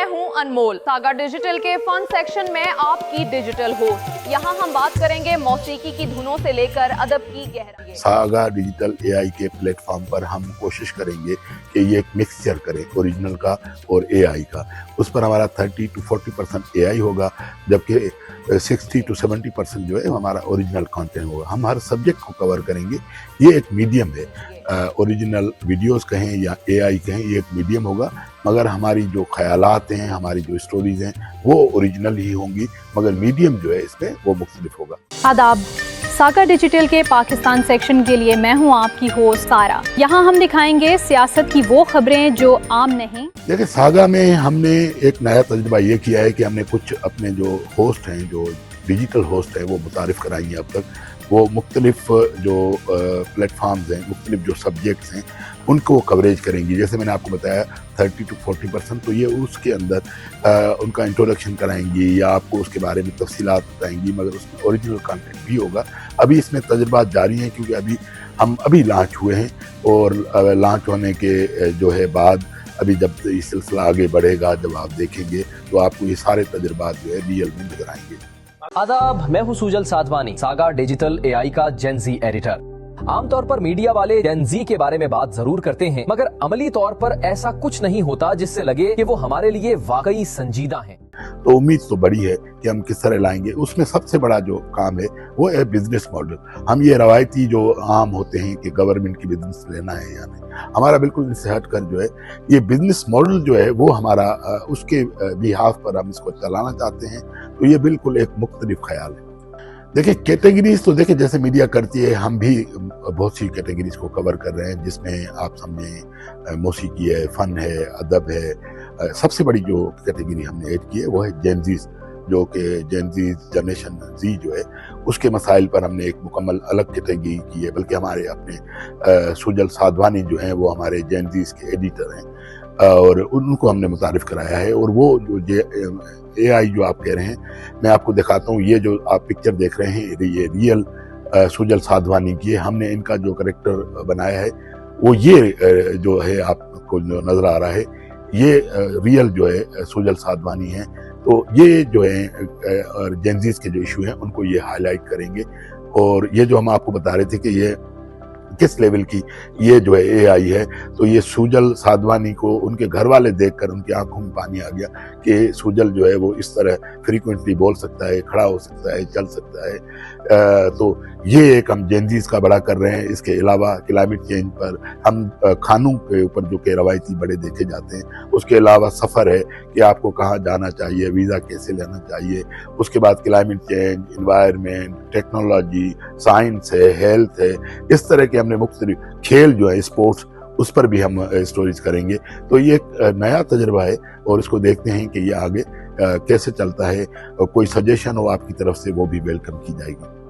मैं हूं अनमोल, saga digital के फन सेक्शन में आपकी डिजिटल होस्ट। यहां हम बात करेंगे मौसीकी की धुनों से लेकर अदब की गहराई। सागा डिजिटल एआई के प्लेटफॉर्म पर हम कोशिश करेंगे कि ये एक मिक्सचर करें ओरिजिनल का और एआई का। उस पर हमारा 30 to 40% एआई होगा, जबकि 60 to 70% जो है हमारा ओरिजिनल कंटेंट होगा। हम हर सब्जेक्ट को कवर करेंगे। ये एक मीडियम है, ओरिजिनल वीडियोस कहें या एआई कहें, ये एक मीडियम होगा। मगर हमारी जो ख्यालात हैं, हमारी जो स्टोरीज हैं, वो ओरिजिनल ही होंगी, मगर मीडियम जो है इसमें वो मुख्तलिफ होगा। आदाब, सागा डिजिटल के पाकिस्तान सेक्शन के लिए मैं हूं आपकी होस्ट सारा। यहां हम दिखाएंगे सियासत की वो खबरें जो आम नहीं। देखिए, सागा में हमने एक नया तजुर्बा ये किया है कि हमने कुछ अपने जो होस्ट हैं, जो डिजिटल होस्ट हैं, वो मुतारिफ कराई हैं। अब तक वो मुख्तलिफ जो प्लेटफार्म्स हैं, मुख्तलिफ जो सब्जेक्ट्स हैं, उनको कवरेज करेंगी। जैसे मैंने आपको बताया 30 to 40%, तो ये उसके अंदर उनका इंट्रोडक्शन कराएंगी या आपको उसके बारे में तफसीलात बताएंगी, मगर उसमें ओरिजिनल कंटेंट भी होगा। अभी इसमें तजुर्बात जारी हैं, क्योंकि हम अभी लॉन्च हुए हैं, और लॉन्च होने के जो है बाद अभी जब ये सिलसिला आगे बढ़ेगा, जब आप देखेंगे तो आपको ये सारे तजुर्बात जो है रियल में नजर आएंगे। आदाब, मैं हूं Sujal Sadhwani, saga digital AI का जेनजी एडिटर। आमतौर पर मीडिया वाले जेनजी के बारे में बात जरूर करते हैं, मगर अमली तौर पर ऐसा कुछ नहीं होता जिससे लगे कि वो हमारे लिए वाकई संजीदा हैं। तो उम्मीद तो बड़ी है कि हम किस तरह लाएंगे। उसमें सबसे बड़ा जो काम है वो है बिजनेस मॉडल। हम ये रवायती जो आम होते हैं कि गवर्नमेंट की बिजनेस लेना है या नहीं, हमारा बिल्कुल इससे हटकर जो है ये बिजनेस मॉडल जो है वो हमारा उसके बिहाफ पर हम इसको चलाना चाहते हैं। तो ये बिल्कुल एक मुख्तलिफ ख्याल है। देखिए, कैटेगरीज तो देखिए जैसे मीडिया करती है, हम भी बहुत सी कैटेगरीज को कवर कर रहे हैं, जिसमें आप समझें मौसीकी है, फन है, अदब है। सबसे बड़ी जो कैटेगरी हमने ऐड की है वो है जेनजीज, जो कि जेनजीज जनरेशन जी जो है उसके मसाइल पर हमने एक मुकम्मल अलग कैटेगरी की है। बल्कि हमारे अपने सुजल साधवानी जो हैं वो हमारे जेनजीज के एडिटर हैं, और उनको हमने मुतारिफ कराया है। और वो जो एआई जो आप कह रहे हैं, मैं आपको दिखाता हूँ। ये जो आप पिक्चर देख रहे हैं, ये रियल सुजल साधवानी की है। हमने इनका जो करेक्टर बनाया है वो ये जो है आपको जो नजर आ रहा है, ये रियल जो है सुजल साधवानी है। तो ये जो है जेनजीज के जो इशू हैं उनको ये हाईलाइट करेंगे। और ये जो हम आपको बता रहे थे कि ये किस लेवल की ये जो है एआई है, तो ये सुजल साधवानी को उनके घर वाले देखकर उनकी आंखों में पानी आ गया कि सुजल जो है वो इस तरह फ्रीक्वेंटली बोल सकता है, खड़ा हो सकता है, चल सकता है। तो ये एक हम जेनजीज का बड़ा कर रहे हैं। इसके अलावा क्लाइमेट चेंज पर हम खानों के ऊपर जो कि रवायती बड़े देखे जाते हैं, उसके अलावा सफ़र है कि आपको कहाँ जाना चाहिए, वीज़ा कैसे लेना चाहिए। उसके बाद climate change, environment, technology, science है, हेल्थ है, इस तरह के हमने मुख्तलिफ खेल जो है, स्पोर्ट्स, उस पर भी हम स्टोरीज करेंगे। तो ये एक नया तजुर्बा है, और इसको देखते हैं कि ये आगे कैसे चलता है। कोई सजेशन हो आपकी तरफ से वो भी वेलकम की जाएगी।